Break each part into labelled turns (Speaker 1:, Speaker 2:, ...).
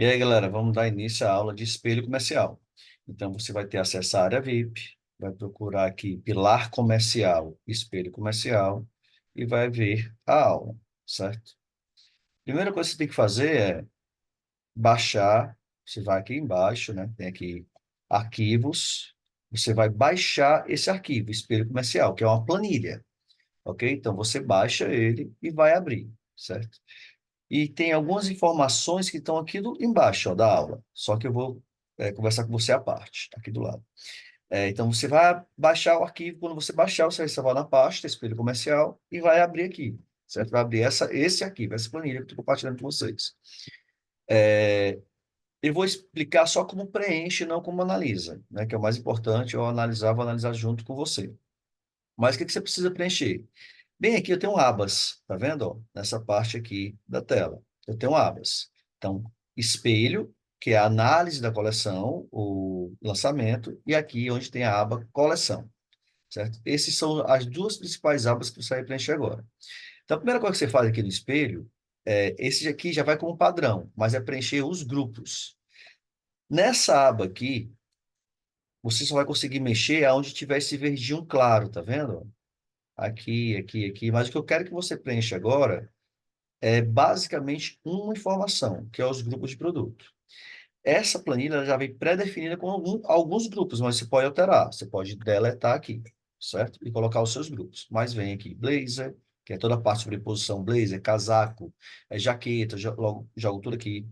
Speaker 1: E aí, galera, vamos dar início à aula de espelho comercial. Então, você vai ter acesso à área VIP, vai procurar aqui pilar comercial, espelho comercial, e vai ver a aula, certo? Primeira coisa que você tem que fazer é baixar, você vai aqui embaixo, né? Tem aqui arquivos, você vai baixar esse arquivo, espelho comercial, que é uma planilha, ok? Então, você baixa ele e vai abrir, certo? E tem algumas informações que estão aqui embaixo, ó, da aula. Só que eu vou conversar com você à parte, aqui do lado. Então, você vai baixar o arquivo. Quando você baixar, você vai salvar na pasta, espelho comercial, e vai abrir aqui, certo? Vai abrir esse arquivo, essa planilha que eu estou compartilhando com vocês. Eu vou explicar só como preenche, não como analisa, né? Que é o mais importante. Eu analisar, vou analisar junto com você. Mas o que que você precisa preencher? Bem, aqui eu tenho abas, tá vendo? Ó? Nessa parte aqui da tela. Eu tenho abas. Então, espelho, que é a análise da coleção, o lançamento, e aqui onde tem a aba coleção, certo? Essas são as duas principais abas que você vai preencher agora. Então, a primeira coisa que você faz aqui no espelho, esse aqui já vai como padrão, mas é preencher os grupos. Nessa aba aqui, você só vai conseguir mexer aonde tiver esse verdinho claro, tá vendo? Aqui, aqui, aqui. Mas o que eu quero que você preencha agora é basicamente uma informação, que é os grupos de produto. Essa planilha ela já vem pré-definida com alguns grupos, mas você pode alterar. Você pode deletar aqui, certo? E colocar os seus grupos. Mas vem aqui blazer, que é toda a parte sobre posição blazer, casaco, jaqueta, logo, jogo tudo aqui.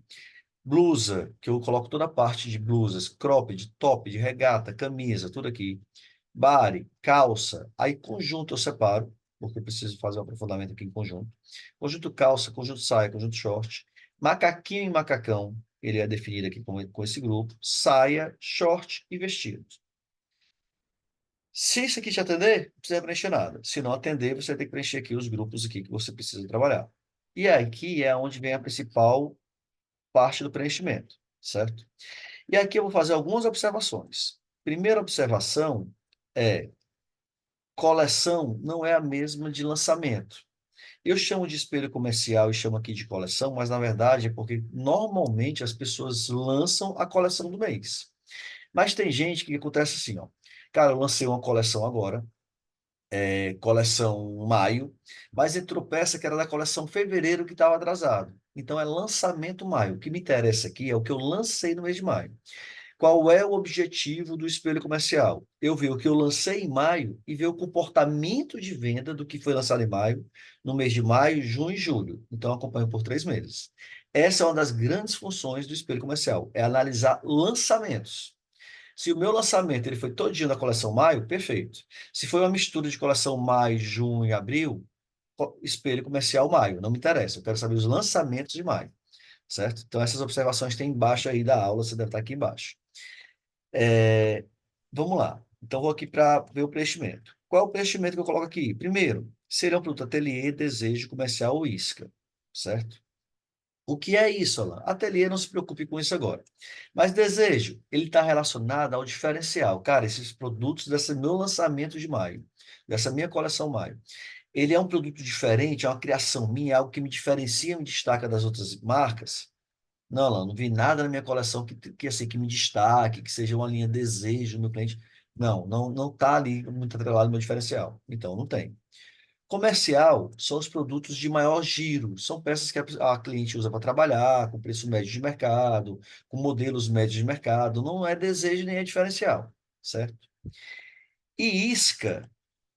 Speaker 1: Blusa, que eu coloco toda a parte de blusas, cropped, top, de regata, camisa, tudo aqui. Body, calça, aí conjunto eu separo, porque eu preciso fazer um aprofundamento aqui em conjunto. Conjunto calça, conjunto saia, conjunto short. Macaquinho e macacão, ele é definido aqui com esse grupo. Saia, short e vestido. Se isso aqui te atender, não precisa preencher nada. Se não atender, você tem que preencher aqui os grupos aqui que você precisa trabalhar. E aqui é onde vem a principal parte do preenchimento, certo? E aqui eu vou fazer algumas observações. Primeira observação é: coleção não é a mesma de lançamento. Eu chamo de espelho comercial e chamo aqui de coleção, mas na verdade é porque normalmente as pessoas lançam a coleção do mês. Mas tem gente que acontece assim, ó. Cara, eu lancei uma coleção agora, coleção maio, mas entrou peça que era da coleção fevereiro que estava atrasado. Então é lançamento maio. O que me interessa aqui é o que eu lancei no mês de maio. Qual é o objetivo do espelho comercial? Eu ver o que eu lancei em maio e ver o comportamento de venda do que foi lançado em maio, no mês de maio, junho e julho. Então, eu acompanho por 3 meses. Essa é uma das grandes funções do espelho comercial, é analisar lançamentos. Se o meu lançamento ele foi todinho da coleção maio, perfeito. Se foi uma mistura de coleção maio, junho e abril, espelho comercial maio, não me interessa. Eu quero saber os lançamentos de maio, certo? Então, essas observações tem embaixo aí da aula, você deve estar aqui embaixo. É, Vamos lá. Então, vou aqui para ver o preenchimento. Qual é o preenchimento que eu coloco aqui? Primeiro, seria um produto ateliê, desejo comercial ou isca, certo? O que é isso, Alan? Ateliê, não se preocupe com isso agora. Mas desejo, ele está relacionado ao diferencial. Cara, esses produtos desse meu lançamento de maio, dessa minha coleção maio, ele é um produto diferente, é uma criação minha, é algo que me diferencia, me destaca das outras marcas. Não, Alan, não vi nada na minha coleção assim, que me destaque, que seja uma linha desejo do meu cliente. Não, não, não está ali muito atrelado no meu diferencial. Então, não tem. Comercial são os produtos de maior giro. São peças que a cliente usa para trabalhar, com preço médio de mercado, com modelos médios de mercado. Não é desejo nem é diferencial, certo? E isca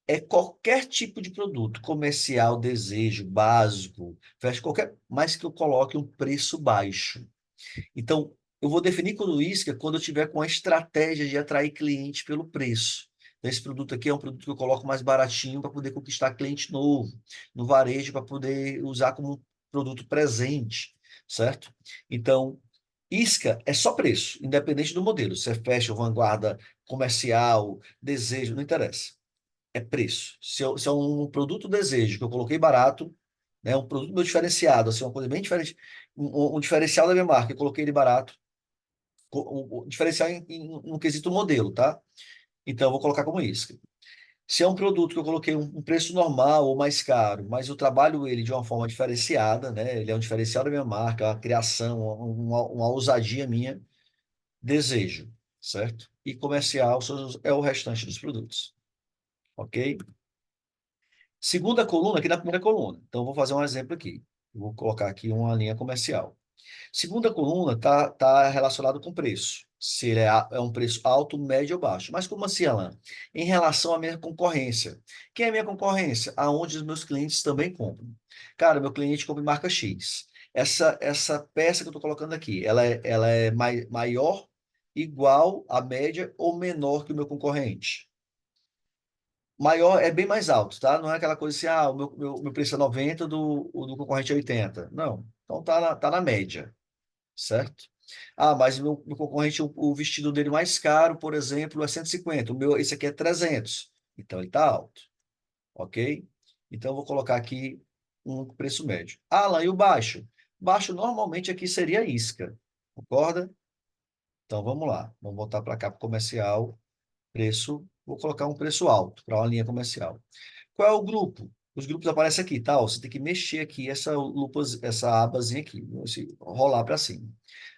Speaker 1: é qualquer tipo de produto, comercial, desejo, básico, fecha qualquer, mas que eu coloque um preço baixo. Então, eu vou definir quando isca quando eu tiver com a estratégia de atrair cliente pelo preço. Então, esse produto aqui é um produto que eu coloco mais baratinho para poder conquistar cliente novo, no varejo, para poder usar como produto presente, certo? Então, isca é só preço, independente do modelo. Se é fashion, vanguarda, comercial, desejo, não interessa. É preço. Se é um produto desejo que eu coloquei barato, né, um produto meu diferenciado, assim, uma coisa bem diferente, um diferencial da minha marca, eu coloquei ele barato, o diferencial no quesito modelo, tá? Então, eu vou colocar como isca. Se é um produto que eu coloquei um preço normal ou mais caro, mas eu trabalho ele de uma forma diferenciada, né? Ele é um diferencial da minha marca, uma criação, uma ousadia minha, desejo, certo? E comercial é o restante dos produtos, ok? Segunda coluna, aqui na primeira coluna. Então, eu vou fazer um exemplo aqui. Eu vou colocar aqui uma linha comercial. Segunda coluna tá relacionado com preço. Se ele é um preço alto, médio ou baixo. Mas como assim, Alan? Em relação à minha concorrência. Quem é a minha concorrência? Aonde os meus clientes também compram. Cara, meu cliente compra em marca X. Essa peça que eu estou colocando aqui, ela é maior, igual à média ou menor que o meu concorrente? Maior é bem mais alto, tá? Não é aquela coisa assim, o meu preço é 90, o do concorrente é 80. Não. Então tá na média, certo? Ah, mas meu concorrente, o vestido dele mais caro, por exemplo, é 150. Esse aqui é 300. Então ele está alto, ok? Então eu vou colocar aqui um preço médio. Alan, e o baixo? Baixo normalmente aqui seria isca, concorda? Então vamos lá. Vamos voltar para cá para comercial. Preço, vou colocar um preço alto para uma linha comercial. Qual é o grupo? Os grupos aparecem aqui, tá? Ó, você tem que mexer aqui essa abazinha aqui, rolar para cima.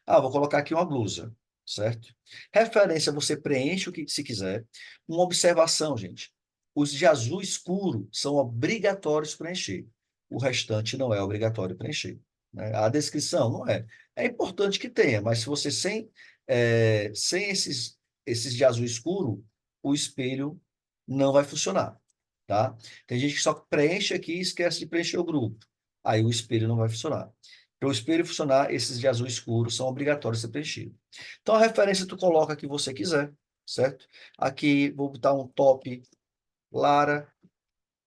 Speaker 1: Ah, vou colocar aqui uma blusa, certo? Referência, você preenche o que se quiser. Uma observação, gente. Os de azul escuro são obrigatórios preencher. O restante não é obrigatório preencher, né? A descrição não é. É importante que tenha, mas se você sem esses de azul escuro, o espelho não vai funcionar, tá? Tem gente que só preenche aqui e esquece de preencher o grupo. Aí o espelho não vai funcionar. Para o espelho funcionar, esses de azul escuro são obrigatórios de ser preenchidos. Então a referência tu coloca a que você quiser, certo? Aqui vou botar um top Lara,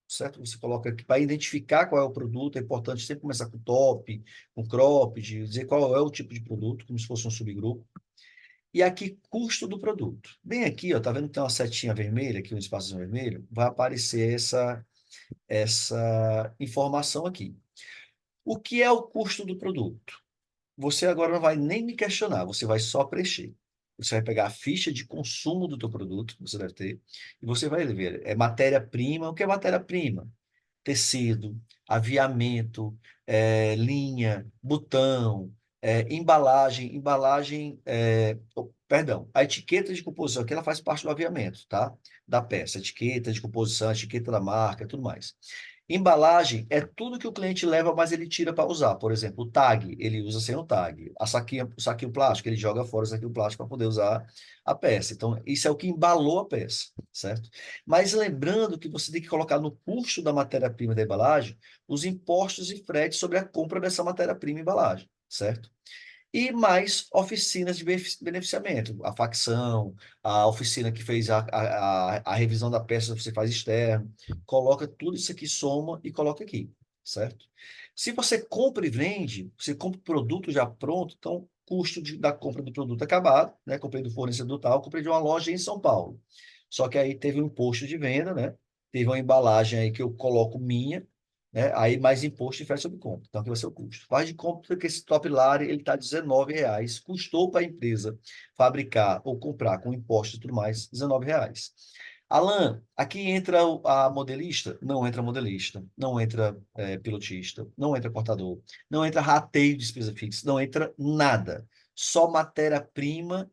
Speaker 1: certo? Você coloca aqui para identificar qual é o produto. É importante sempre começar com top, com cropped, dizer qual é o tipo de produto, como se fosse um subgrupo. E aqui, custo do produto. Bem aqui, ó, tá vendo que tem uma setinha vermelha, aqui um espaço vermelho? Vai aparecer essa informação aqui. O que é o custo do produto? Você agora não vai nem me questionar, você vai só preencher. Você vai pegar a ficha de consumo do teu produto, que você deve ter, e você vai ver, é matéria-prima. O que é matéria-prima? Tecido, aviamento, linha, botão, perdão, a etiqueta de composição, que ela faz parte do aviamento, tá? Da peça, etiqueta de composição, etiqueta da marca, tudo mais. Embalagem é tudo que o cliente leva, mas ele tira para usar. Por exemplo, o tag, ele usa sem o tag. O saquinho plástico, ele joga fora o saquinho plástico para poder usar a peça. Então, isso é o que embalou a peça, certo? Mas lembrando que você tem que colocar no custo da matéria-prima da embalagem os impostos e fretes sobre a compra dessa matéria-prima e embalagem, certo? E mais oficinas de beneficiamento, a facção, a oficina que fez a revisão da peça, você faz externo, coloca tudo isso aqui, soma e coloca aqui, certo? Se você compra e vende, você compra o produto já pronto, então custo da compra do produto acabado, né? Comprei do fornecedor tal, comprei de uma loja em São Paulo. Só que aí teve um imposto de venda, né? Teve uma embalagem aí que eu coloco minha, né? Aí mais imposto e frete sobre compra. Então, aqui vai ser o custo. Faz de conta que esse top lar ele está R$ 19. Custou para a empresa fabricar ou comprar com imposto e tudo mais, R$ 19. Alan, aqui entra a modelista? Não entra modelista, não entra pilotista, não entra cortador, não entra rateio de despesa fixa, não entra nada. Só matéria-prima,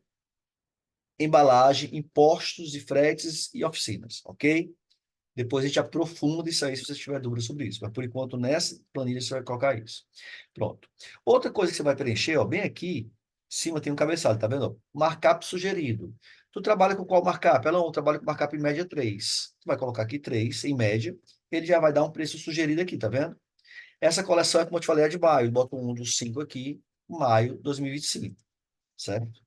Speaker 1: embalagem, impostos e fretes e oficinas, ok? Depois a gente aprofunda isso aí se você tiver dúvida sobre isso. Mas por enquanto, nessa planilha você vai colocar isso. Pronto. Outra coisa que você vai preencher, ó, bem aqui, em cima tem um cabeçalho, tá vendo? Markup sugerido. Tu trabalha com qual markup? Ela não, eu trabalho com markup em média 3. Tu vai colocar aqui 3 em média. Ele já vai dar um preço sugerido aqui, tá vendo? Essa coleção, como eu te falei, é de maio. Boto um dos 5 aqui, maio 2025, certo?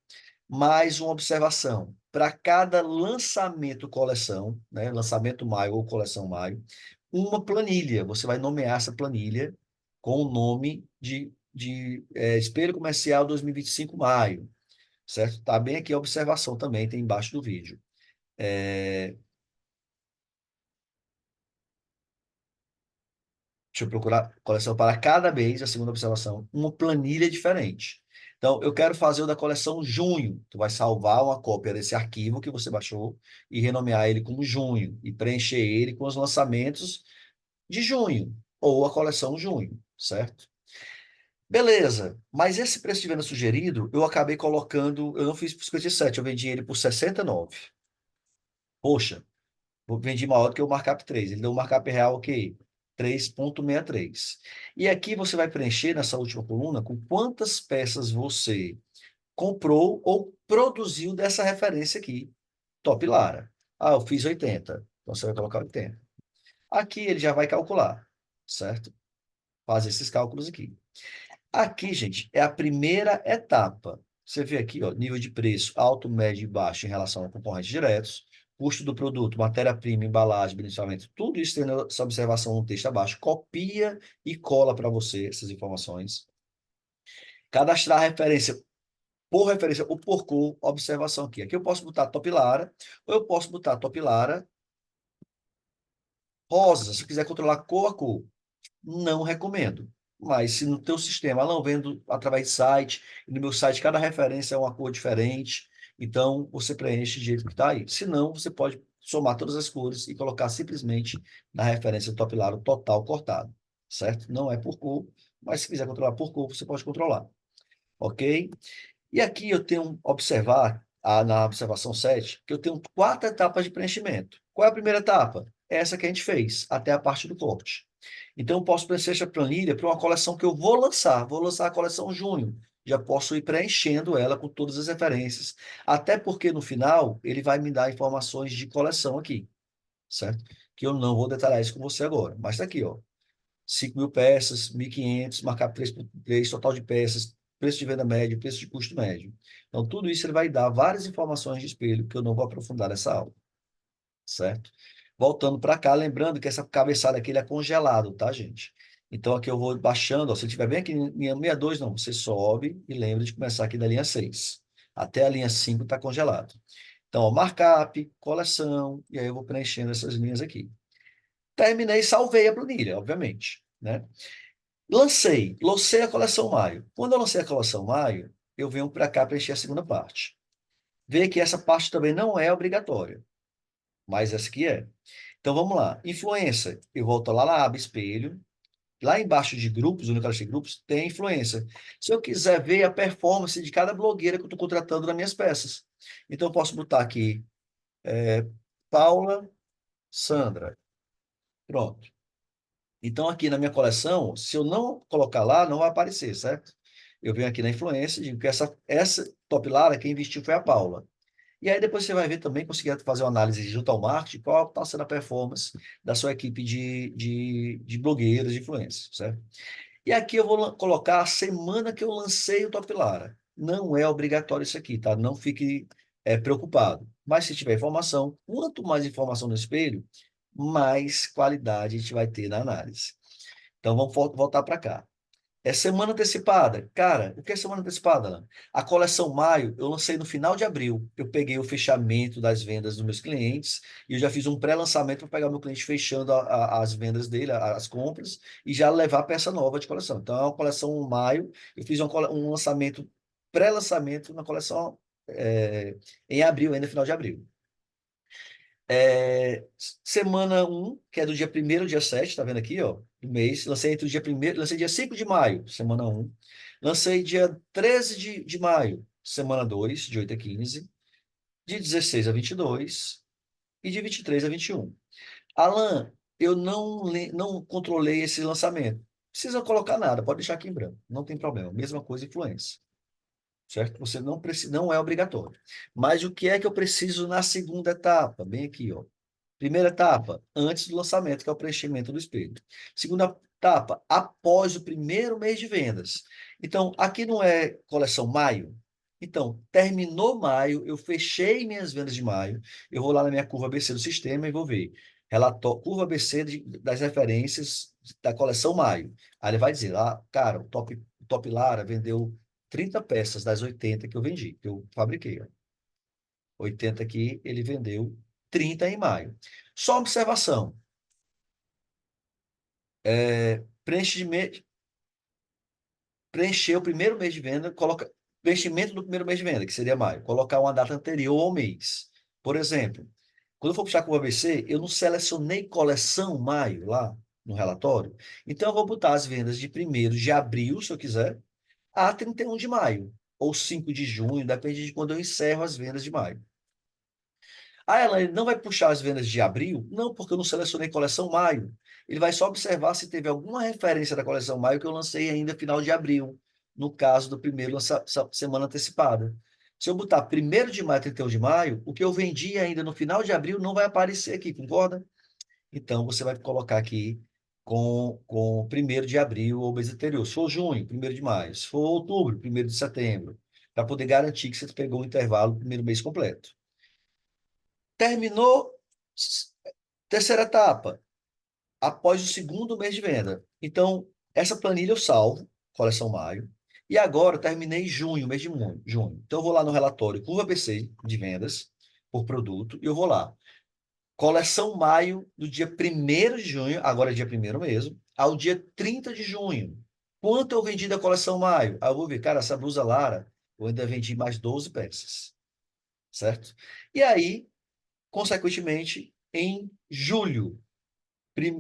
Speaker 1: Mais uma observação. Para cada lançamento coleção, né, lançamento maio ou coleção maio, uma planilha. Você vai nomear essa planilha com o nome de Espelho Comercial 2025 maio, certo? Tá bem aqui a observação também, tem embaixo do vídeo. É, Deixa eu procurar coleção para cada mês, a segunda observação, uma planilha diferente. Então, eu quero fazer o da coleção junho. Tu vai salvar uma cópia desse arquivo que você baixou e renomear ele como junho e preencher ele com os lançamentos de junho ou a coleção junho, certo? Beleza, mas esse preço de venda sugerido, eu acabei colocando, eu não fiz por 57, eu vendi ele por 69. Poxa, eu vendi maior do que o markup 3. Ele deu um markup real, ok? 3,63. E aqui você vai preencher nessa última coluna com quantas peças você comprou ou produziu dessa referência aqui, Top Lara. Ah, eu fiz 80. Então você vai colocar 80. Aqui ele já vai calcular, certo? Faz esses cálculos aqui. Aqui, gente, é a primeira etapa. Você vê aqui, ó, nível de preço alto, médio e baixo em relação a concorrentes diretos, custo do produto, matéria-prima, embalagem, beneficiamento, tudo isso tendo essa observação no texto abaixo. Copia e cola para você essas informações. Cadastrar a referência por referência ou por cor, observação aqui. Aqui eu posso botar Top Lara, ou eu posso botar Top Lara rosa, se quiser controlar cor a cor. Não recomendo. Mas se no teu sistema, não vendo através de site, e no meu site cada referência é uma cor diferente, então você preenche do jeito que está aí. Se não, você pode somar todas as cores e colocar simplesmente na referência Top Lara o total cortado, certo? Não é por cor, mas se quiser controlar por cor, você pode controlar, ok? E aqui eu tenho observar, na observação 7 que eu tenho 4 etapas de preenchimento. Qual é a primeira etapa? Essa que a gente fez, até a parte do corte. Então, eu posso preencher essa planilha para uma coleção que eu vou lançar. Vou lançar a coleção junho. Já posso ir preenchendo ela com todas as referências. Até porque, no final, ele vai me dar informações de coleção aqui, certo? Que eu não vou detalhar isso com você agora. Mas está aqui, ó. 5.000 peças, 1.500, marcar preço por 3, total de peças, preço de venda médio, preço de custo médio. Então, tudo isso ele vai dar várias informações de espelho que eu não vou aprofundar nessa aula, certo? Voltando para cá, lembrando que essa cabeçalha aqui ele é congelado, tá, gente? Então, aqui eu vou baixando, ó, se ele estiver bem aqui em linha 62, não, você sobe e lembra de começar aqui da linha 6. Até a linha 5 está congelado. Então, ó, markup, coleção, e aí eu vou preenchendo essas linhas aqui. Terminei, salvei a planilha, obviamente, né? Lancei a coleção Maio. Quando eu lancei a coleção Maio, eu venho para cá preencher a segunda parte. Vê que essa parte também não é obrigatória, mas essa aqui é. Então vamos lá. Influência. Eu volto lá na aba espelho. Lá embaixo de grupos, onde eu quero grupos, tem influência. Se eu quiser ver a performance de cada blogueira que eu estou contratando nas minhas peças. Então eu posso botar aqui Paula, Sandra. Pronto. Então, aqui na minha coleção, se eu não colocar lá, não vai aparecer, certo? Eu venho aqui na influência e digo que essa top Lara, quem investiu foi a Paula. E aí depois você vai ver também, conseguir fazer uma análise junto ao marketing, qual está sendo a performance da sua equipe de blogueiros, de influencers, certo? E aqui eu vou colocar a semana que eu lancei o Top Lara. Não é obrigatório isso aqui, tá? Não fique preocupado. Mas se tiver informação, quanto mais informação no espelho, mais qualidade a gente vai ter na análise. Então vamos voltar para cá. É semana antecipada. Cara, o que é semana antecipada, Alan? A coleção Maio eu lancei no final de abril. Eu peguei o fechamento das vendas dos meus clientes e eu já fiz um pré-lançamento para pegar o meu cliente fechando as vendas dele, as compras, e já levar a peça nova de coleção. Então, é uma coleção Maio. Eu fiz um lançamento, pré-lançamento na coleção em abril, ainda final de abril. É, semana que é do dia 1º ao dia 7, tá vendo aqui, ó, do mês. Lancei entre o dia 1º, lancei dia 5 de maio, semana 1. Lancei dia 13 de maio, semana 2, de 8 a 15. De 16 a 22 e de 23 a 21. Alan, eu não controlei esse lançamento. Não precisa colocar nada, pode deixar aqui em branco, não tem problema. Mesma coisa, influência, certo? Você não precisa, não é obrigatório. Mas o que é que eu preciso na segunda etapa? Bem aqui, ó. Primeira etapa, antes do lançamento, que é o preenchimento do espelho. Segunda etapa, após o primeiro mês de vendas. Então, aqui não é coleção maio. Então, terminou maio, eu fechei minhas vendas de maio, eu vou lá na minha curva ABC do sistema e vou ver. Curva ABC das referências da coleção maio. Aí ele vai dizer, cara, o Top Lara vendeu 30 peças das 80 que eu vendi, que eu fabriquei. Ó. 80 aqui, ele vendeu 30 em maio. Só observação. Preenche de preencher o primeiro mês de venda, coloca Vencimento do primeiro mês de venda, que seria maio. Colocar uma data anterior ao mês. Por exemplo, quando eu for puxar com o ABC, eu não selecionei coleção maio lá no relatório. Então, eu vou botar as vendas de 1º de abril, se eu quiser, a 31 de maio. Ou 5 de junho, depende de quando eu encerro as vendas de maio. Ah, Elaine, não vai puxar as vendas de abril? Não, porque eu não selecionei coleção maio. Ele vai só observar se teve alguma referência da coleção maio que eu lancei ainda final de abril, no caso do primeiro semana antecipada. Se eu botar 1º de maio, 31 de maio, o que eu vendi ainda no final de abril não vai aparecer aqui, concorda? Então, você vai colocar aqui com 1º de abril ou mês anterior. Se for junho, 1º de maio. Se for outubro, 1º de setembro. Para poder garantir que você pegou o intervalo do primeiro mês completo. Terminou, terceira etapa, após o segundo mês de venda. Então, essa planilha eu salvo, coleção maio, e agora eu terminei junho, mês de junho. Então, eu vou lá no relatório curva BC de vendas por produto, e eu vou lá. Coleção maio, do dia 1º de junho, agora é dia 1º mesmo, ao dia 30 de junho. Quanto eu vendi da coleção maio? Aí eu vou ver, cara, essa blusa Lara, eu ainda vendi mais 12 peças, certo? E aí, consequentemente, em julho.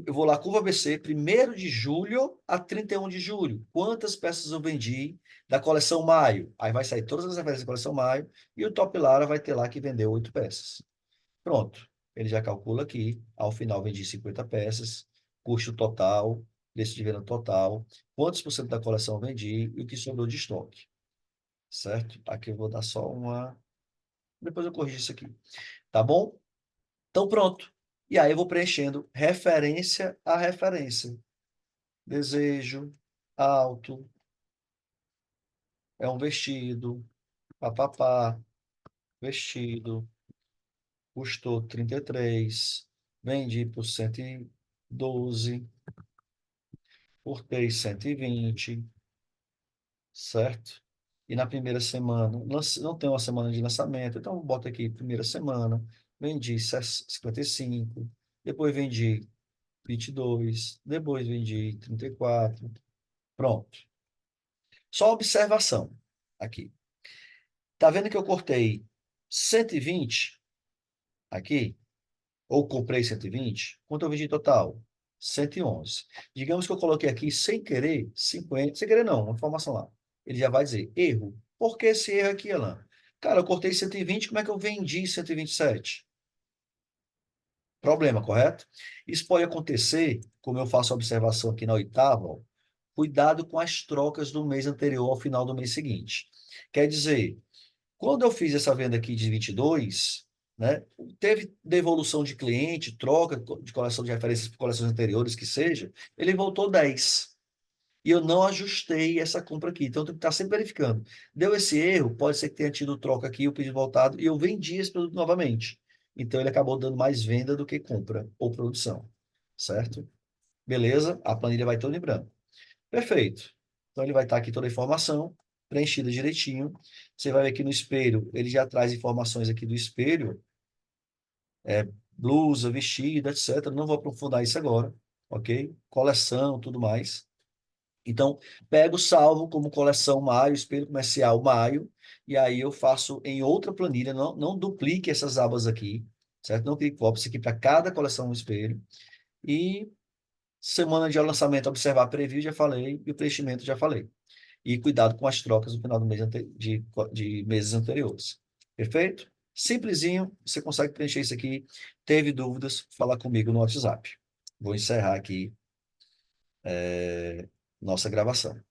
Speaker 1: Eu vou lá, curva ABC, 1º de julho a 31 de julho. Quantas peças eu vendi da coleção Maio? Aí vai sair todas as referências da coleção Maio e o Top Lara vai ter lá que vendeu 8 peças. Pronto. Ele já calcula aqui. Ao final, vendi 50 peças. Custo total, preço de venda total. Quantos por cento da coleção eu vendi e o que sobrou de estoque. Certo? Aqui eu vou dar só uma. Depois eu corrijo isso aqui. Tá bom? Então, pronto. E aí eu vou preenchendo referência a referência. Desejo, alto, é um vestido, papapá, vestido, custou 33, vendi por 112, por 3, 120, certo? E na primeira semana, não tem uma semana de lançamento, então bota aqui, primeira semana, vendi 55, depois vendi 22, depois vendi 34. Pronto. Só observação aqui. Tá vendo que eu cortei 120 aqui? Ou comprei 120? Quanto eu vendi total? 111. Digamos que eu coloquei aqui sem querer 50. Sem querer não, uma informação lá. Ele já vai dizer erro. Por que esse erro aqui, Alan? Cara, eu cortei 120, como é que eu vendi 127? Problema, correto? Isso pode acontecer, como eu faço a observação aqui na oitava, ó, cuidado com as trocas do mês anterior ao final do mês seguinte. Quer dizer, quando eu fiz essa venda aqui de 22, né, teve devolução de cliente, troca de coleção de referências por coleções anteriores, que seja, ele voltou 10. E eu não ajustei essa compra aqui. Então, eu tenho que estar sempre verificando. Deu esse erro, pode ser que tenha tido troca aqui, o pedido voltado, e eu vendi esse produto novamente. Então, ele acabou dando mais venda do que compra ou produção. Certo? Beleza? A planilha vai toda em branco. Perfeito. Então, ele vai estar aqui toda a informação preenchida direitinho. Você vai ver aqui no espelho, ele já traz informações aqui do espelho, blusa, vestido, etc. Não vou aprofundar isso agora, ok? Coleção, tudo mais. Então, pego, salvo como coleção maio, espelho comercial maio, e aí eu faço em outra planilha, não duplique essas abas aqui, certo? Não clique copy, isso aqui para cada coleção no espelho. E semana de lançamento, observar preview, já falei, e o preenchimento, já falei. E cuidado com as trocas no final do mês de meses anteriores. Perfeito? Simplesinho, você consegue preencher isso aqui. Teve dúvidas, falar comigo no WhatsApp. Vou encerrar aqui nossa gravação.